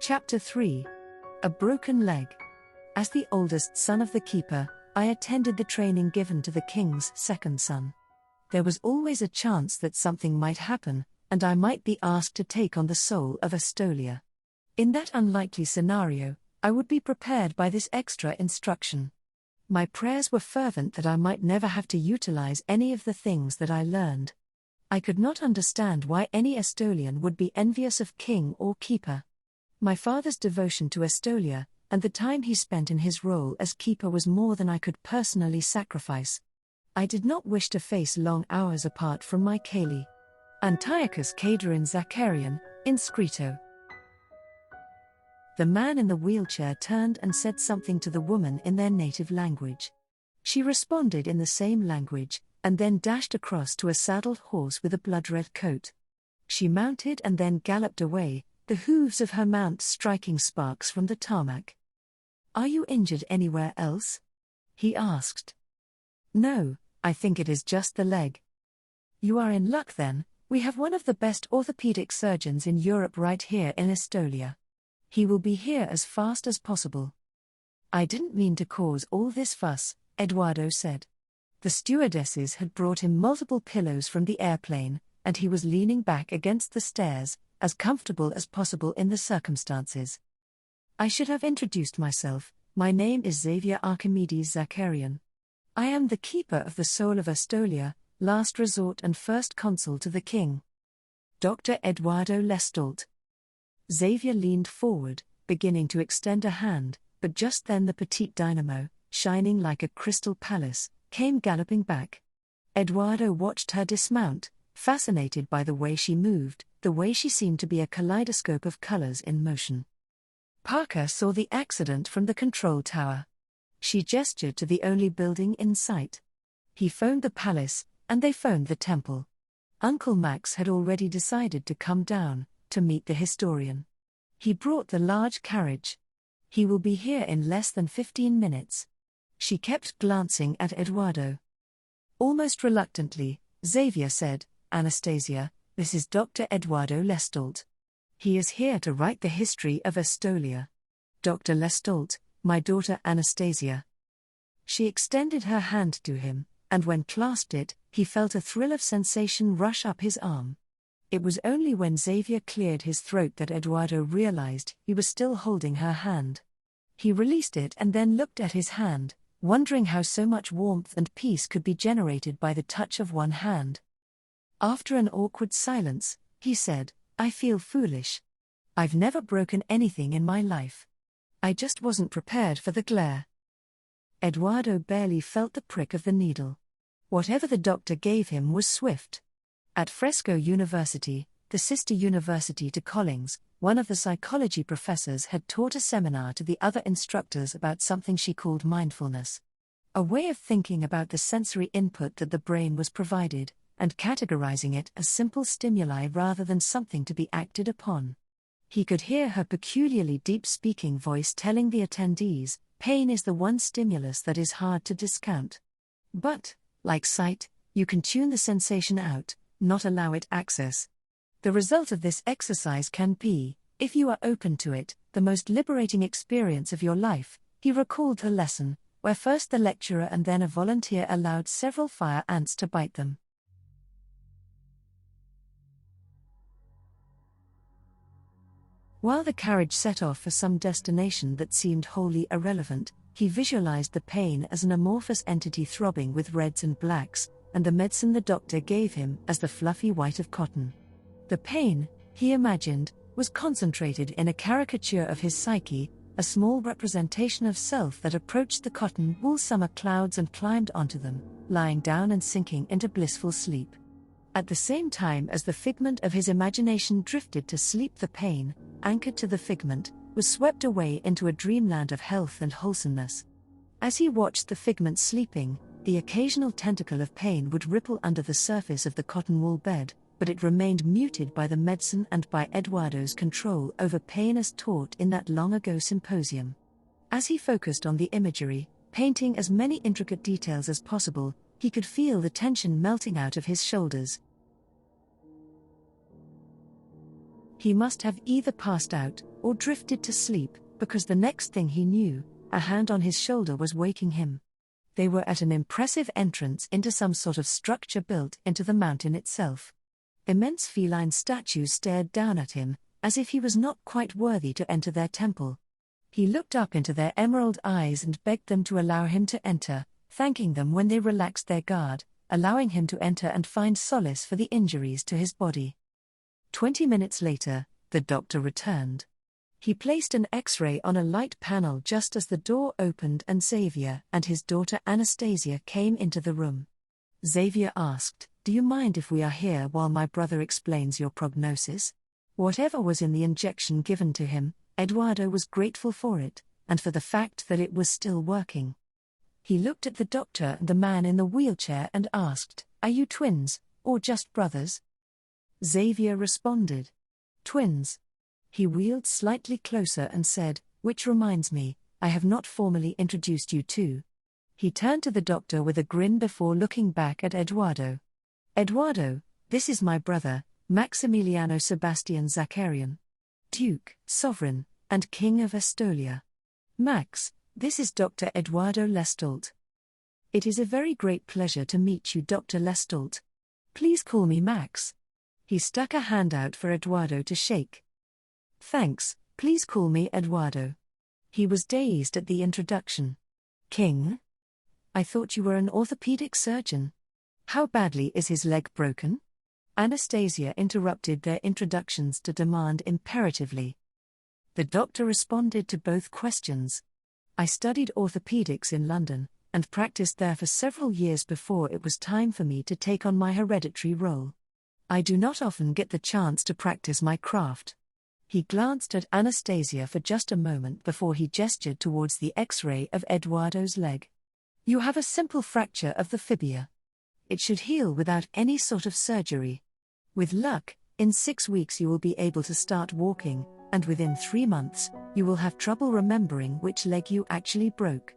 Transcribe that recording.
Chapter 3. A Broken Leg. As the oldest son of the keeper, I attended the training given to the king's second son. There was always a chance that something might happen, and I might be asked to take on the soul of Estolia. In that unlikely scenario, I would be prepared by this extra instruction. My prayers were fervent that I might never have to utilize any of the things that I learned. I could not understand why any Estolian would be envious of king or keeper. My father's devotion to Estolia, and the time he spent in his role as keeper was more than I could personally sacrifice. I did not wish to face long hours apart from my Kali. Antiochus Caderin Zacharian, inscrito. The man in the wheelchair turned and said something to the woman in their native language. She responded in the same language, and then dashed across to a saddled horse with a blood-red coat. She mounted and then galloped away, the hooves of her mount striking sparks from the tarmac. "Are you injured anywhere else?" he asked. "No, I think it is just the leg." "You are in luck then, we have one of the best orthopedic surgeons in Europe right here in Estolia. He will be here as fast as possible." "I didn't mean to cause all this fuss," Eduardo said. The stewardesses had brought him multiple pillows from the airplane, and he was leaning back against the stairs, as comfortable as possible in the circumstances. "I should have introduced myself. My name is Xavier Archimedes Zacharian. I am the keeper of the soul of Estolia, last resort and first consul to the king. Dr. Eduardo Lestalt." Xavier leaned forward, beginning to extend a hand, but just then the petite dynamo, shining like a crystal palace, came galloping back. Eduardo watched her dismount, fascinated by the way she moved, the way she seemed to be a kaleidoscope of colors in motion. Parker saw the accident from the control tower. She gestured to the only building in sight. He phoned the palace, and they phoned the temple. Uncle Max had already decided to come down, to meet the historian. He brought the large carriage. "He will be here in less than 15 minutes. She kept glancing at Eduardo. Almost reluctantly, Xavier said, "Anastasia, this is Dr. Eduardo Lestalt. He is here to write the history of Estolia. Dr. Lestalt, my daughter Anastasia." She extended her hand to him, and when clasped it, he felt a thrill of sensation rush up his arm. It was only when Xavier cleared his throat that Eduardo realized he was still holding her hand. He released it and then looked at his hand, wondering how so much warmth and peace could be generated by the touch of one hand. After an awkward silence, he said, "I feel foolish. I've never broken anything in my life. I just wasn't prepared for the glare." Eduardo barely felt the prick of the needle. Whatever the doctor gave him was swift. At Fresco University, the sister university to Collins, one of the psychology professors had taught a seminar to the other instructors about something she called mindfulness. A way of thinking about the sensory input that the brain was provided, and categorizing it as simple stimuli rather than something to be acted upon. He could hear her peculiarly deep speaking voice telling the attendees, pain is the one stimulus that is hard to discount. But, like sight, you can tune the sensation out, not allow it access. The result of this exercise can be, if you are open to it, the most liberating experience of your life. He recalled the lesson, where first the lecturer and then a volunteer allowed several fire ants to bite them. While the carriage set off for some destination that seemed wholly irrelevant, he visualized the pain as an amorphous entity throbbing with reds and blacks, and the medicine the doctor gave him as the fluffy white of cotton. The pain, he imagined, was concentrated in a caricature of his psyche, a small representation of self that approached the cotton wool summer clouds and climbed onto them, lying down and sinking into blissful sleep. At the same time as the figment of his imagination drifted to sleep, the pain, anchored to the figment, was swept away into a dreamland of health and wholesomeness. As he watched the figment sleeping, the occasional tentacle of pain would ripple under the surface of the cotton wool bed, but it remained muted by the medicine and by Eduardo's control over pain as taught in that long-ago symposium. As he focused on the imagery, painting as many intricate details as possible, he could feel the tension melting out of his shoulders. He must have either passed out or drifted to sleep, because the next thing he knew, a hand on his shoulder was waking him. They were at an impressive entrance into some sort of structure built into the mountain itself. Immense feline statues stared down at him, as if he was not quite worthy to enter their temple. He looked up into their emerald eyes and begged them to allow him to enter, thanking them when they relaxed their guard, allowing him to enter and find solace for the injuries to his body. 20 minutes later, the doctor returned. He placed an X-ray on a light panel just as the door opened and Xavier and his daughter Anastasia came into the room. Xavier asked, "Do you mind if we are here while my brother explains your prognosis?" Whatever was in the injection given to him, Eduardo was grateful for it, and for the fact that it was still working. He looked at the doctor and the man in the wheelchair and asked, "Are you twins, or just brothers?" Xavier responded, "Twins." He wheeled slightly closer and said, "Which reminds me, I have not formally introduced you to." He turned to the doctor with a grin before looking back at Eduardo. "Eduardo, this is my brother, Maximiliano Sebastian Zakarian, Duke, Sovereign, and King of Estolia. Max, this is Dr. Eduardo Lestalt. It is a very great pleasure to meet you, Dr. Lestalt. Please call me Max." He stuck a hand out for Eduardo to shake. "Thanks, please call me Eduardo." He was dazed at the introduction. "King? I thought you were an orthopedic surgeon. How badly is his leg broken?" Anastasia interrupted their introductions to demand imperatively. The doctor responded to both questions. "I studied orthopedics in London, and practiced there for several years before it was time for me to take on my hereditary role. I do not often get the chance to practice my craft." He glanced at Anastasia for just a moment before he gestured towards the X-ray of Eduardo's leg. "You have a simple fracture of the fibula. It should heal without any sort of surgery. With luck, in 6 weeks you will be able to start walking, and within 3 months, you will have trouble remembering which leg you actually broke."